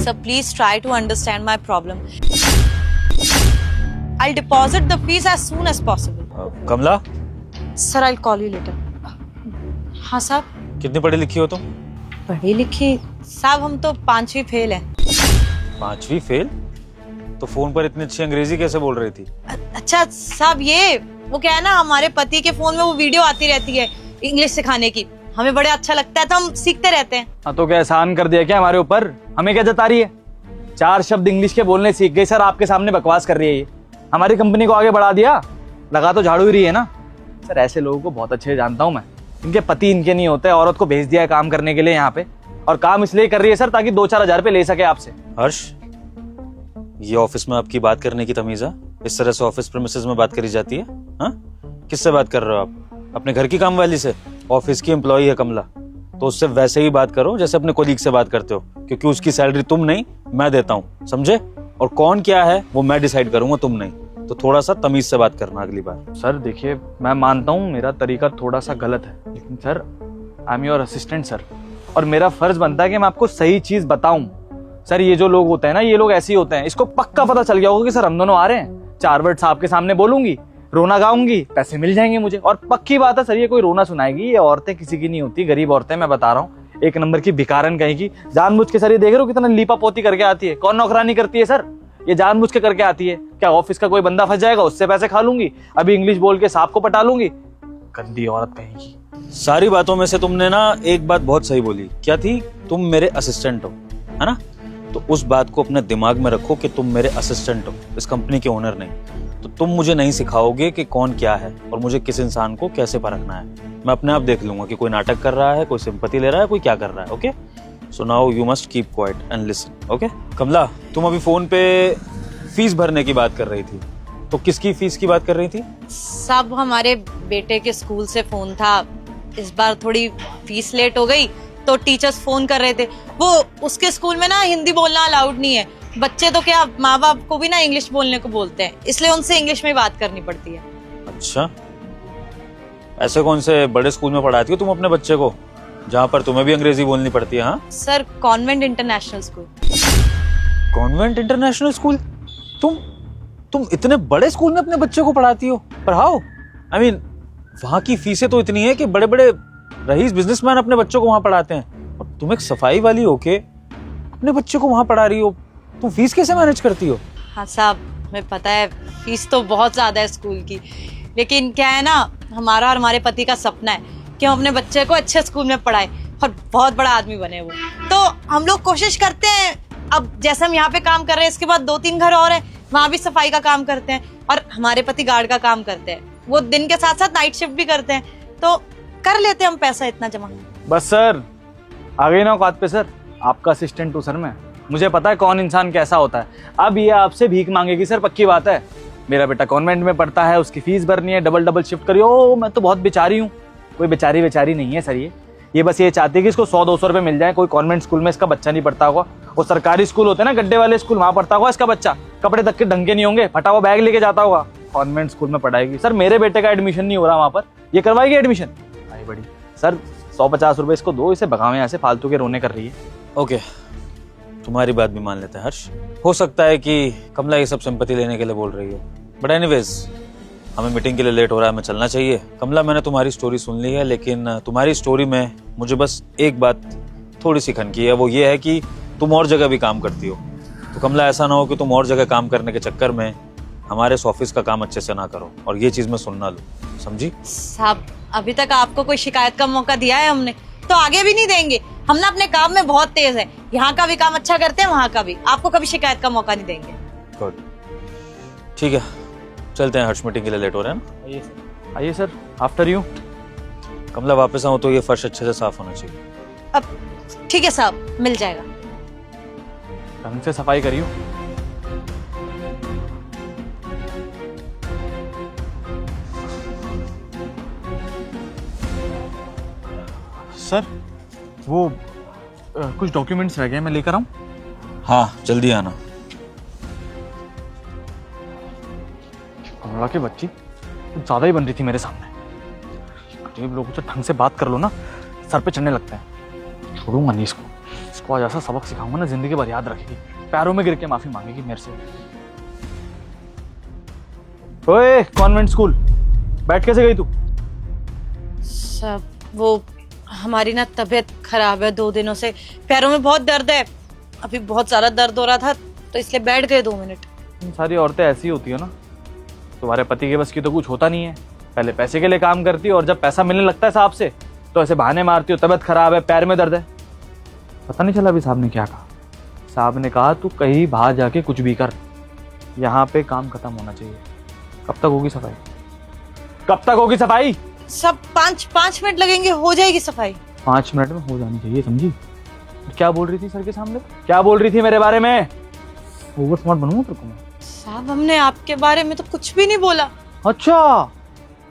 Sir, please try to understand my problem. I'll deposit the fees as soon as possible. Kamala, Sir, I'll call you later. हाँ साहब। कितनी पढ़ी लिखी हो तुम? पढ़ी लिखी साहब, हम तो 5वीं फेल हैं। 5वीं फेल? तो फोन पर इतनी अच्छी अंग्रेजी कैसे बोल रही थी? अच्छा साहब, ये वो क्या है ना, हमारे पति के फोन में वो वीडियो आती रहती है इंग्लिश सिखाने की, हमें बड़े अच्छा लगता है तो हम सीखते रहते हैं। हाँ तो क्या एहसान कर दिया क्या हमारे ऊपर? हमें क्या जता रही है? 4 शब्द इंग्लिश के बोलने सीख गई सर, आपके सामने बकवास कर रही है ये। हमारी कंपनी को आगे बढ़ा दिया, लगा तो झाड़ू ही रही है ना। सर ऐसे लोगों को बहुत अच्छे से जानता हूँ मैं, इनके पति इनके नहीं होते, औरत को भेज दिया है काम करने के लिए यहाँ पे, और काम इसलिए कर रही है सर ताकि 2-4 हजार रुपए ले सके आपसे। हर्ष, ये ऑफिस में आपकी बात करने की तमीज है? इस तरह से ऑफिस प्रीमिसेस में बात करी जाती है? हाँ, किससे बात कर रहे हो आप? अपने घर की काम वाली से? ऑफिस की एम्प्लॉई है कमला, तो उससे वैसे ही बात करो जैसे अपने कोलीग से बात करते हो, क्योंकि उसकी सैलरी तुम नहीं मैं देता हूँ, समझे? और कौन क्या है वो मैं डिसाइड करूंगा, तुम नहीं। तो थोड़ा सा तमीज से बात करना अगली बार। सर देखिए, मैं मानता हूँ मेरा तरीका थोड़ा सा गलत है, लेकिन sir I am your assistant sir, और मेरा फर्ज बनता है कि मैं आपको सही चीज बताऊं। सर ये जो लोग होते हैं ना, ये लोग ऐसे ही होते हैं, इसको पक्का पता चल गया होगा कि सर हम दोनों आ रहे हैं, 4 वर्ड साहब के सामने बोलूंगी, रोना गाऊंगी, पैसे मिल जाएंगे मुझे। और पक्की बात है सर, ये कोई रोना सुनाएगी, ये औरतें किसी की नहीं होती, गरीब औरतें, मैं बता रहा हूँ, 1 नंबर की भिखारन कहेगी, जानबूझ के। सर ये देख रहे हो कितना लीपा पोती करके आती है, कौन नौकरानी करती है सर? ये जानबूझ के करके आती है। क्या ऑफिस का कोई बंदा फंस जाएगा, उससे पैसे खा लूंगी, अभी इंग्लिश बोल के साहब को पटा लूंगी, गंदी औरत कहेगी। सारी बातों में से तुमने ना एक बात बहुत सही बोली, क्या थी? तुम मेरे असिस्टेंट हो, है ना? तो उस बात को अपने दिमाग में रखो कि तुम मेरे असिस्टेंट हो, इस कंपनी के ओनर नहीं। तो तुम मुझे नहीं सिखाओगे कि कौन क्या है और मुझे किस इंसान को कैसे परखना है। मैं अपने आप देख लूंगा कि कोई नाटक कर रहा है, कोई सिंपैथी ले रहा है, कोई क्या कर रहा है। Okay, so now you must keep quiet and listen. Okay Kamala, तुम अभी फोन पे फीस भरने की बात कर रही थी, तो किसकी फीस की बात कर रही थी? साहब हमारे बेटे के स्कूल से फोन था, इस बार थोड़ी फीस लेट हो गई तो टीचर्स फोन कर रहे थे। वो उसके स्कूल में ना हिंदी बोलना अलाउड नहीं है, बच्चे तो क्या माँ बाप को भी ना इंग्लिश बोलने को बोलते हैं, इसलिए उनसे इंग्लिश में बात करनी पड़ती है। अच्छा, ऐसे कौन से बड़े स्कूल में पढ़ाती हो तुम अपने बच्चे को, जहाँ पर तुम्हें भी अंग्रेजी बोलनी पड़ती है? हाँ sir, convent international school. Convent international school? तुम इतने बड़े स्कूल में अपने बच्चे को पढ़ाती हो? पढ़ाओ। आई मीन वहां की फीसें तो इतनी है कि बड़े बड़े रईस बिजनेसमैन अपने बच्चों को वहां पढ़ाते हैं, और तुम एक सफाई वाली होके अपने बच्चे को वहां पढ़ा रही हो। तुम फीस कैसे मैनेज करती हो? हाँ साहब, हमें पता है फीस तो बहुत ज्यादा है स्कूल की, लेकिन क्या है ना, हमारा और हमारे पति का सपना है कि हम अपने बच्चे को अच्छे स्कूल में पढ़ाए और बहुत बड़ा आदमी बने वो। तो हम लोग कोशिश करते हैं, अब जैसे हम यहाँ पे काम कर रहे हैं, इसके बाद 2-3 घर और हैं, वहाँ भी सफाई का काम करते हैं, और हमारे पति गार्ड का काम करते हैं, वो दिन के साथ साथ नाइट शिफ्ट भी करते हैं, तो कर लेते हैं हम पैसा इतना जमा। बस सर, आ गई ना औकात पे सर, आपका असिस्टेंट हूँ सर मैं, मुझे पता है कौन इंसान कैसा होता है। अब ये आपसे भीख मांगेगी सर, पक्की बात है। मेरा बेटा कॉन्वेंट में पढ़ता है, उसकी फीस भरनी है, डबल शिफ्ट करिए। ओ मैं तो बहुत बेचारी हूँ। कोई बेचारी बेचारी नहीं है सर, ये बस ये चाहती है कि इसको 100-200 रुपए मिल जाए। कोई कॉन्वेंट स्कूल में इसका बच्चा नहीं पढ़ता होगा, वो सरकारी स्कूल होते हैं ना, गड्ढे वाले स्कूल, वहाँ पढ़ता होगा इसका बच्चा, कपड़े तक के ढंग के नहीं होंगे, फटा हुआ बैग लेके जाता होगा, कॉन्वेंट स्कूल में पढ़ाएगी। सर मेरे बेटे का एडमिशन नहीं हो रहा वहाँ पर, ये करवाएगी एडमिशन? आई बड़ी सर, 150 रुपए इसको दो, इसे भगावे यहाँ से, फालतू के रोने कर रही है। ओके, तुम्हारी बात भी मान लेते हैं हर्ष। हो सकता है कि कमला ये सब सिंपैथी लेने के लिए बोल रही है, बट एनीवेज हमें मीटिंग के लिए लेट हो रहा है, हमें चलना चाहिए। कमला, मैंने तुम्हारी स्टोरी सुन ली है, लेकिन तुम्हारी स्टोरी में मुझे बस एक बात थोड़ी सी खनकी है, वो ये है कि तुम और जगह भी काम करती हो। तो कमला, ऐसा ना हो कि तुम और जगह काम करने के चक्कर में हमारे इस ऑफिस का काम अच्छे से ना करो, और ये चीज मैं सुन ना लूं, समझी? साहब अभी तक आपको कोई शिकायत का मौका दिया है हमने, तो आगे भी नहीं देंगे। हम ना अपने काम में बहुत तेज है, यहाँ का भी काम अच्छा करते हैं, वहाँ का भी। आपको कभी शिकायत का मौका नहीं देंगे। गुड, ठीक है, चलते हैं, हर्ष मीटिंग के लिए लेट हो रहे हैं। आइए सर, आफ्टर यू। कमला, वापस आऊं तो ये फर्श अच्छे से साफ होना चाहिए। अब ठीक है साहब, मिल जाएगा। ढंग से सफाई करियो। सर वो कुछ डॉक्यूमेंट्स रह गए, मैं लेकर आऊं? हाँ जल्दी आना। कमला की बच्ची कुछ ज्यादा ही बन रही थी मेरे सामने। गरीब लोगों से ढंग से बात कर लो ना, सर पे चढ़ने लगता है। छोड़ूंगा नहीं इसको। इसको आज ऐसा सबक सिखाऊंगा ना, जिंदगी भर याद रखेगी, पैरों में गिर के माफी मांगेगी मेरे से। ओए कॉन्वेंट स्कूल, बैठ कैसे गई तू? सब वो हमारी ना तबीयत खराब है 2 दिनों से, पैरों में बहुत दर्द है, अभी बहुत सारा दर्द हो रहा था तो इसलिए बैठ गए 2 मिनट। सारी औरतें ऐसी होती हो ना, तुम्हारे पति के बस की तो कुछ होता नहीं है। पहले पैसे के लिए काम करती हो और जब पैसा मिलने लगता है साहब से तो ऐसे बहाने मारती हो, तबीयत खराब है, पैर में दर्द है। पता नहीं चला अभी साहब ने क्या कहा। साहब ने कहा तू कहीं बाहर जाके कुछ भी कर, यहाँ पे काम खत्म होना चाहिए। कब तक होगी सफाई? कब तक होगी सफाई? सब 5 मिनट लगेंगे, हो जाएगी सफाई। 5 मिनट में हो जानी चाहिए, समझी? क्या बोल रही थी सर के सामने? क्या बोल रही थी मेरे बारे में? ओवर स्मार्ट बनूंगा तेरे को मैं। साहब हमने आपके बारे में तो कुछ भी नहीं बोला। अच्छा,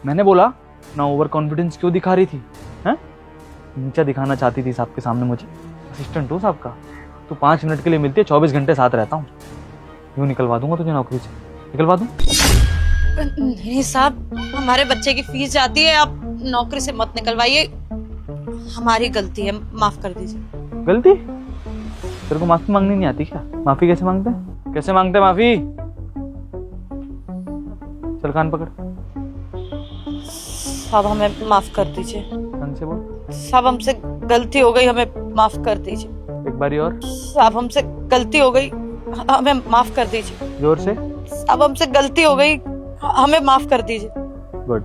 मैंने बोला ना? ओवर कॉन्फिडेंस क्यों दिखा रही थी? हैं? नीचा दिखाना चाहती थी साहब के सामने मुझे। असिस्टेंट हो साहब का, तो 5 मिनट के लिए मिलती है, 24 घंटे साथ रहता हूँ। यूँ निकलवा दूंगा तुझे नौकरी से, निकलवा दूं? नहीं साहब, हमारे बच्चे की फीस जाती है, आप नौकरी से मत निकलवाइए, हमारी गलती है, माफ कर दीजिए। गलती? तेरे को माफी मांगनी नहीं आती क्या? माफी कैसे मांगते हैं? कैसे मांगते हैं माफी? चल कान पकड़। साहब हमें माफ कर दीजिए। ढंग से बोल। साहब हमसे गलती हो गई, हमें माफ कर दीजिए। एक बारी और। साहब हमसे गलती हो गई, हमें माफ कर दीजिए। जोर से। साहब हमसे गलती हो गई, हमें माफ कर दीजिए। गुड,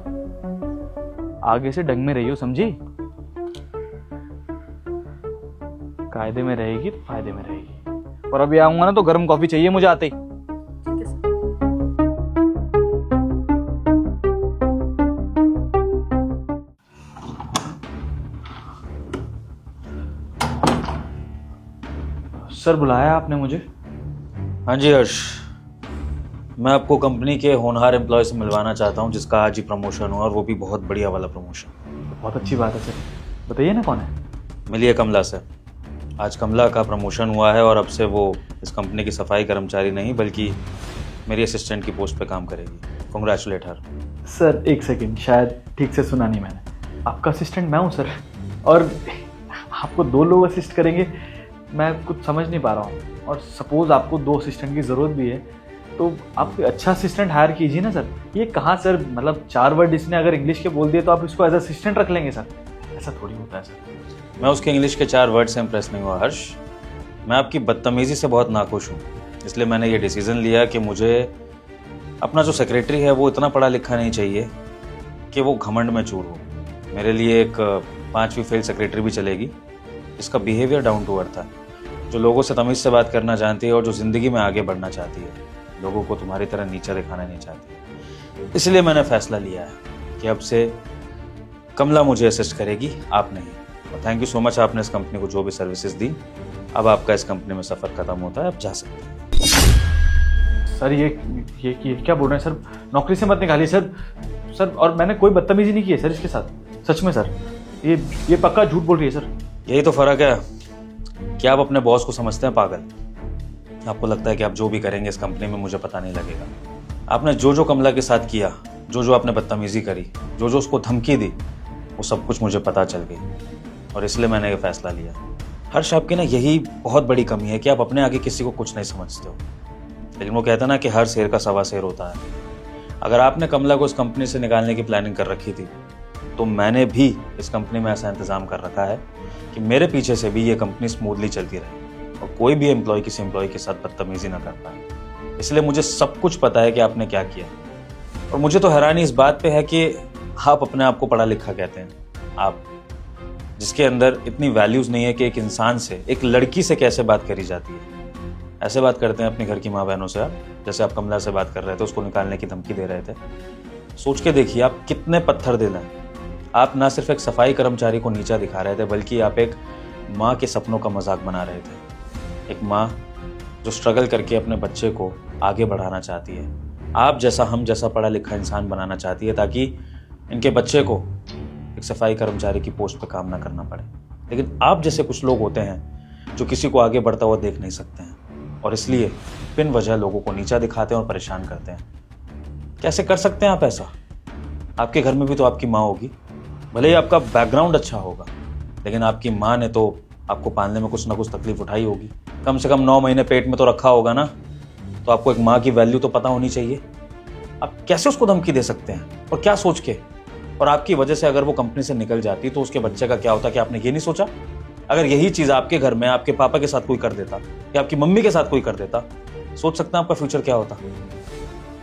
आगे से ढंग में रहियो, समझी? कायदे में रहेगी तो फायदे में रहेगी। और अभी आऊंगा ना तो गर्म कॉफी चाहिए मुझे आते ही। सर बुलाया आपने मुझे? हाँ जी हर्ष, मैं आपको कंपनी के होनहार एम्प्लॉय से मिलवाना चाहता हूँ जिसका आज ही प्रमोशन हुआ, और वो भी बहुत बढ़िया वाला प्रमोशन। बहुत अच्छी बात है सर, बताइए ना कौन है? मिलिए कमला से। आज कमला का प्रमोशन हुआ है और अब से वो इस कंपनी की सफाई कर्मचारी नहीं बल्कि मेरी असिस्टेंट की पोस्ट पे काम करेगी। कांग्रेचुलेट हर। सर एक सेकंड, शायद ठीक से सुना नहीं मैंने। आपका असिस्टेंट मैं हूँ सर, और आपको 2 लोग असिस्ट करेंगे? मैं कुछ समझ नहीं पा रहा हूँ। और सपोज आपको 2 असिस्टेंट की ज़रूरत भी है तो आप कोई अच्छा असिस्टेंट हायर कीजिए ना सर। ये कहाँ सर, मतलब 4 वर्ड इसने अगर इंग्लिश के बोल दिए तो आप इसको एज असिस्टेंट रख लेंगे सर? ऐसा थोड़ी होता है सर। मैं उसके इंग्लिश के 4 वर्ड से इम्प्रेस नहीं हुआ हर्ष, मैं आपकी बदतमीज़ी से बहुत नाखुश हूँ। इसलिए मैंने ये डिसीज़न लिया कि मुझे अपना जो सेक्रेटरी है वो इतना पढ़ा लिखा नहीं चाहिए कि वो घमंड में चूर हो। मेरे लिए एक 5वीं फेल सेक्रेटरी भी चलेगी। इसका बिहेवियर डाउन टू अर्थ है, जो लोगों से तमीज़ से बात करना जानती है और जो ज़िंदगी में आगे बढ़ना चाहती है, लोगों को तुम्हारी तरह नीचा दिखाना नहीं चाहती। इसलिए मैंने फैसला लिया है कि अब से कमला मुझे असिस्ट करेगी, आप नहीं। और थैंक यू सो मच, आपने इस कंपनी को जो भी सर्विसेज दी। अब आपका इस कंपनी में सफ़र खत्म होता है, आप जा सकते हैं। सर ये क्या बोल रहे हैं सर? नौकरी से मत निकालिए सर। सर और मैंने कोई बदतमीजी नहीं की है सर इसके साथ, सच में सर। ये पक्का झूठ बोल रही है सर। यही तो फ़र्क है कि आप अपने बॉस को समझते हैं पागल। आपको लगता है कि आप जो भी करेंगे इस कंपनी में मुझे पता नहीं लगेगा। आपने जो कमला के साथ किया, जो आपने बदतमीजी करी, जो उसको धमकी दी, वो सब कुछ मुझे पता चल गई और इसलिए मैंने ये फैसला लिया। हर्ष, आपकी ना यही बहुत बड़ी कमी है कि आप अपने आगे किसी को कुछ नहीं समझते हो। लेकिन वो कहता ना कि हर शेर का सवा शेर होता है। अगर आपने कमला को इस कंपनी से निकालने की प्लानिंग कर रखी थी तो मैंने भी इस कंपनी में ऐसा इंतजाम कर रखा है कि मेरे पीछे से भी ये कंपनी स्मूथली चलती रहे और कोई भी एम्प्लॉय किसी एम्प्लॉय के साथ बदतमीजी ना कर पाए। इसलिए मुझे सब कुछ पता है कि आपने क्या किया। और मुझे तो हैरानी इस बात पे है कि आप अपने आप को पढ़ा लिखा कहते हैं, आप जिसके अंदर इतनी वैल्यूज़ नहीं है कि एक इंसान से, एक लड़की से कैसे बात करी जाती है। ऐसे बात करते हैं अपने घर की माँ बहनों से आप, जैसे आप कमला से बात कर रहे थे, उसको निकालने की धमकी दे रहे थे। सोच के देखिए आप कितने पत्थर दिल हैं। आप ना सिर्फ एक सफाई कर्मचारी को नीचा दिखा रहे थे बल्कि आप एक माँ के सपनों का मजाक बना रहे थे। एक माँ जो स्ट्रगल करके अपने बच्चे को आगे बढ़ाना चाहती है, आप जैसा, हम जैसा पढ़ा लिखा इंसान बनाना चाहती है ताकि इनके बच्चे को एक सफाई कर्मचारी की पोस्ट पर काम ना करना पड़े। लेकिन आप जैसे कुछ लोग होते हैं जो किसी को आगे बढ़ता हुआ देख नहीं सकते हैं और इसलिए बिन वजह लोगों को नीचा दिखाते हैं और परेशान करते हैं। कैसे कर सकते हैं आप ऐसा? आपके घर में भी तो आपकी माँ होगी, भले ही आपका बैकग्राउंड अच्छा होगा, लेकिन आपकी माँ ने तो आपको पालने में कुछ ना कुछ तकलीफ उठाई होगी, कम से कम 9 महीने पेट में तो रखा होगा ना, तो आपको एक माँ की वैल्यू तो पता होनी चाहिए। आप कैसे उसको धमकी दे सकते हैं और क्या सोच के? और आपकी वजह से अगर वो कंपनी से निकल जाती तो उसके बच्चे का क्या होता, कि आपने ये नहीं सोचा? अगर यही चीज आपके घर में आपके पापा के साथ कोई कर देता या आपकी मम्मी के साथ कोई कर देता, सोच सकते हैं आपका फ्यूचर क्या होता?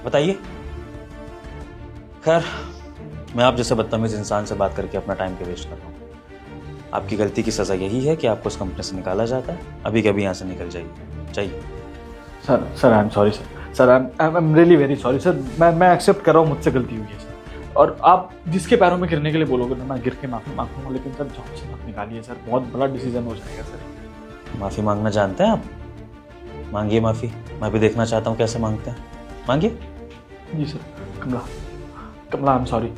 बताइए। खैर, मैं आप जैसे बदतमीज इंसान से बात करके अपना टाइम क्यों वेस्ट कर रहा हूँ? आपकी गलती की सजा यही है कि आपको इस कंपनी से निकाला जाता है। अभी कभी यहाँ से निकल जाइए। Sir I am sorry sir I am really very sorry sir. मैं एक्सेप्ट कर रहा हूँ, मुझसे गलती हुई है सर। और आप जिसके पैरों में गिरने के लिए बोलोगे ना, मैं गिर के माफ़ी मांगूंगा, लेकिन सर जॉब से मत निकालिए सर, बहुत बड़ा डिसीजन हो जाएगा सर। माफ़ी मांगना जानते हैं आप? मांगिए माफ़ी, मैं भी देखना चाहता हूँ कैसे मांगते हैं। मांगिए। जी sir. Kamala I am sorry.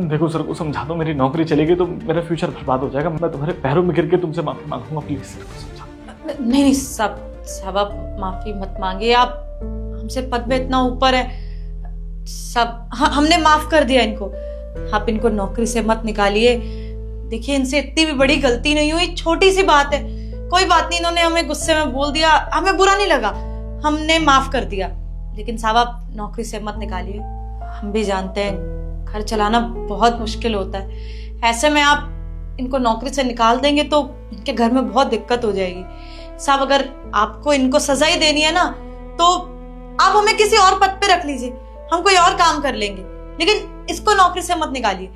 देखो सर को समझा दो, मेरी नौकरी चलेगी तो मेरा फ्यूचर बर्बाद हो जाएगा। मैं तुम्हारे पैरों में गिर के तुमसे माफ़ी मांगूंगा, प्लीज़ सर को समझा। नहीं सब आप माफी मत मांगिए। आप हमसे पद में इतना ऊपर है सब, हमने माफ कर दिया इनको। आप इनको नौकरी से मत निकालिए। देखिए, इनसे इतनी भी बड़ी गलती नहीं हुई, छोटी सी बात है, कोई बात नहीं। इन्होंने हमें गुस्से में बोल दिया, हमें बुरा नहीं लगा, हमने माफ कर दिया। लेकिन साहब आप नौकरी से मत निकालिए। हम भी जानते हैं घर चलाना बहुत मुश्किल होता है, ऐसे में आप इनको नौकरी से निकाल देंगे तो इनके घर में बहुत दिक्कत हो जाएगी। साहब अगर आपको इनको सजा ही देनी है ना, तो आप हमें किसी और पद पे रख लीजिए, हम कोई और काम कर लेंगे, लेकिन इसको नौकरी से मत निकालिए।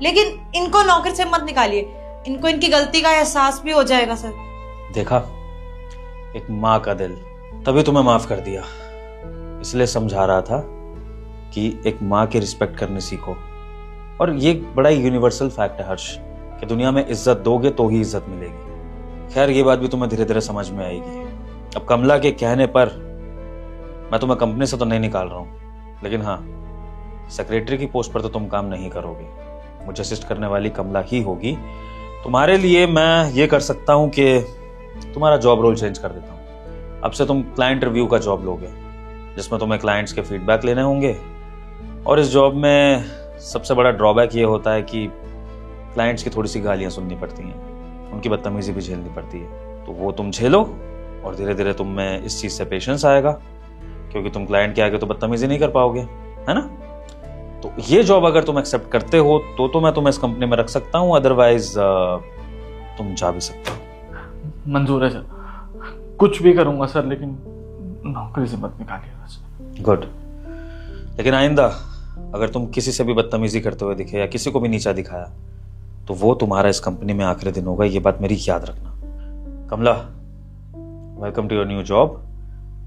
लेकिन इनको नौकरी से मत निकालिए, इनको इनकी गलती का एहसास भी हो जाएगा सर। देखा, एक माँ का दिल, तभी तुम्हें माफ कर दिया। इसलिए समझा रहा था कि एक माँ की रिस्पेक्ट करनी सीखो। और ये बड़ा यूनिवर्सल फैक्ट है हर्ष, कि दुनिया में इज्जत दोगे तो ही इज्जत मिलेगी। खैर, ये बात भी तुम्हें धीरे धीरे समझ में आएगी। अब कमला के कहने पर मैं तुम्हें कंपनी से तो नहीं निकाल रहा हूँ, लेकिन हाँ, सेक्रेटरी की पोस्ट पर तो तुम काम नहीं करोगे, मुझे असिस्ट करने वाली कमला ही होगी। तुम्हारे लिए मैं ये कर सकता हूँ कि तुम्हारा जॉब रोल चेंज कर देता हूँ। अब से तुम क्लाइंट रिव्यू का जॉब लोगे, जिसमें तुम्हें क्लाइंट्स के फीडबैक लेने होंगे। और इस जॉब में सबसे बड़ा ड्रॉबैक ये होता है कि क्लाइंट्स की थोड़ी सी गालियाँ सुननी पड़ती हैं, उनकी बदतमीजी भी झेलनी पड़ती है। तो वो तुम झेलो और धीरे धीरे तुम में इस चीज़ से पेशेंस आएगा, क्योंकि तुम क्लाइंट के आगे तो बदतमीजी नहीं कर पाओगे, है ना? तो ये जॉब अगर तुम एक्सेप्ट करते हो तो मैं तुम्हें इस कंपनी में रख सकता हूँ, अदरवाइज तुम जा भी सकते हो। मंजूर है सर, कुछ भी करूंगा सर, लेकिन नौकरी से मत निकालिएगा सर। गुड। लेकिन आइंदा अगर तुम किसी से भी बदतमीजी करते हुए दिखे या किसी को भी नीचा दिखाया, तो वो तुम्हारा इस कंपनी में आखिरी दिन होगा, ये बात मेरी याद रखना। Kamala, welcome to your new job.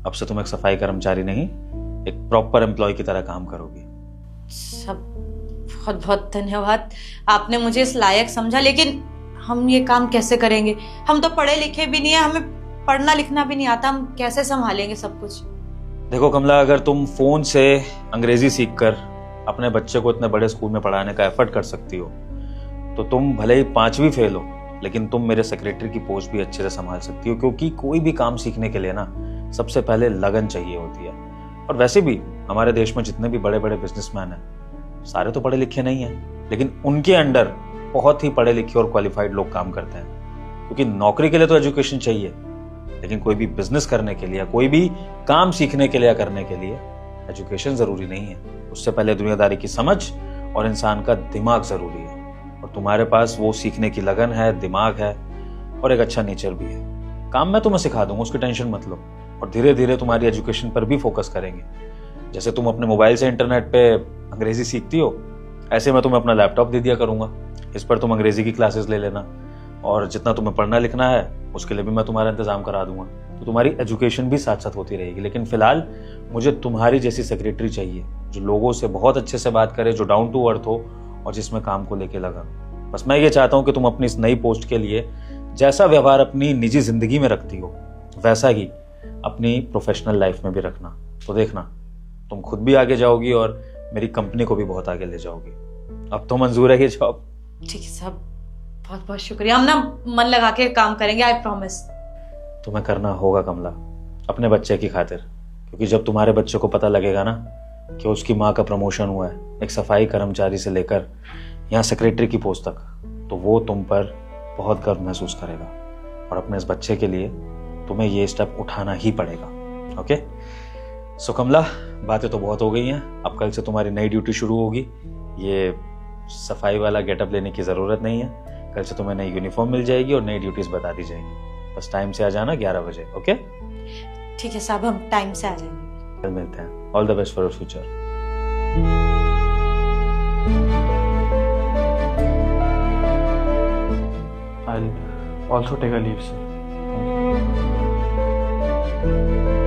अब से तुम एक सफाई कर्मचारी नहीं, एक प्रॉपर एम्प्लॉय की तरह काम करोगी। सब बहुत बहुत धन्यवाद, आपने मुझे इस लायक समझा। लेकिन हम ये काम कैसे करेंगे? हम तो पढ़े लिखे भी नहीं है, हमें पढ़ना लिखना भी नहीं आता, हम कैसे संभालेंगे सब कुछ? देखो कमला, अगर तुम फोन से अंग्रेजी सीखकर अपने बच्चे को इतने बड़े स्कूल में पढ़ाने का एफर्ट कर सकती हो, तो तुम भले ही 5वीं फेल हो, लेकिन तुम मेरे सेक्रेटरी की पोस्ट भी अच्छे से संभाल सकती हो। क्योंकि कोई भी काम सीखने के लिए ना सबसे पहले लगन चाहिए होती है। और वैसे भी हमारे देश में जितने भी बड़े बड़े बिजनेसमैन हैं, सारे तो पढ़े लिखे नहीं हैं, लेकिन उनके अंडर बहुत ही पढ़े लिखे और क्वालिफाइड लोग काम करते हैं। क्योंकि नौकरी के लिए तो एजुकेशन चाहिए, लेकिन कोई भी बिजनेस करने के लिए, कोई भी काम सीखने के लिए या करने के लिए एजुकेशन जरूरी नहीं है। उससे पहले दुनियादारी की समझ और इंसान का दिमाग जरूरी है। और तुम्हारे पास वो सीखने की लगन है, दिमाग है और एक अच्छा नेचर भी है। काम मैं तुम्हें सिखा दूंगा, उसकी टेंशन मत लो। और धीरे धीरे तुम्हारी एजुकेशन पर भी फोकस करेंगे। जैसे तुम अपने मोबाइल से इंटरनेट पे अंग्रेजी सीखती हो, ऐसे मैं तुम्हें अपना लैपटॉप दे दिया करूंगा, इस पर तुम अंग्रेजी की क्लासेस ले लेना। और जितना तुम्हें पढ़ना लिखना है उसके लिए भी मैं तुम्हारा इंतजाम करा दूंगा। तो तुम्हारी एजुकेशन भी साथ साथ होती रहेगी। लेकिन फिलहाल मुझे तुम्हारी जैसी सेक्रेटरी चाहिए, जो लोगों से बहुत अच्छे से बात करे, जो डाउन टू अर्थ हो और जिसमें काम को लेके लगा। बस मैं ये चाहता हूँ कि तुम अपनी इस नई पोस्ट के लिए जैसा व्यवहार अपनी निजी जिंदगी में रखती हो, वैसा ही अपनी प्रोफेशनल लाइफ में भी रखना। तो देखना, तुम खुद भी आगे जाओगी और मेरी कंपनी को भी बहुत आगे ले जाओगी। अब तो मंजूर है ये जॉब? ठीक है साहब, बहुत बहुत शुक्रिया। हम ना मन लगा के काम करेंगे, आई प्रॉमिस। तुम्हें करना होगा कमला, अपने बच्चे की खातिर। क्योंकि जब तुम्हारे बच्चे को पता लगेगा ना कि उसकी माँ का प्रमोशन हुआ है एक सफाई कर्मचारी से लेकर यहाँ सेक्रेटरी की पोस्ट तक, तो वो तुम पर बहुत गर्व महसूस करेगा, और अपने इस बच्चे के लिए तुम्हें ये स्टेप उठाना ही पड़ेगा। ओके? सो कमला, बातें तो बहुत हो गई हैं, अब कल से तुम्हारी नई ड्यूटी शुरू होगी। ये सफाई वाला गेटअप लेने की ज़रूरत नहीं है, कल से तुम्हें नई यूनिफॉर्म मिल जाएगी और नई ड्यूटीज़ बता दी जाएंगी। बस टाइम से आ जाना 11 बजे। ओके? ठीक है साहब, हम टाइम से आ जाएंगे। कल मिलते हैं। All the best for your future. I'll also take a leave, sir. Thank you.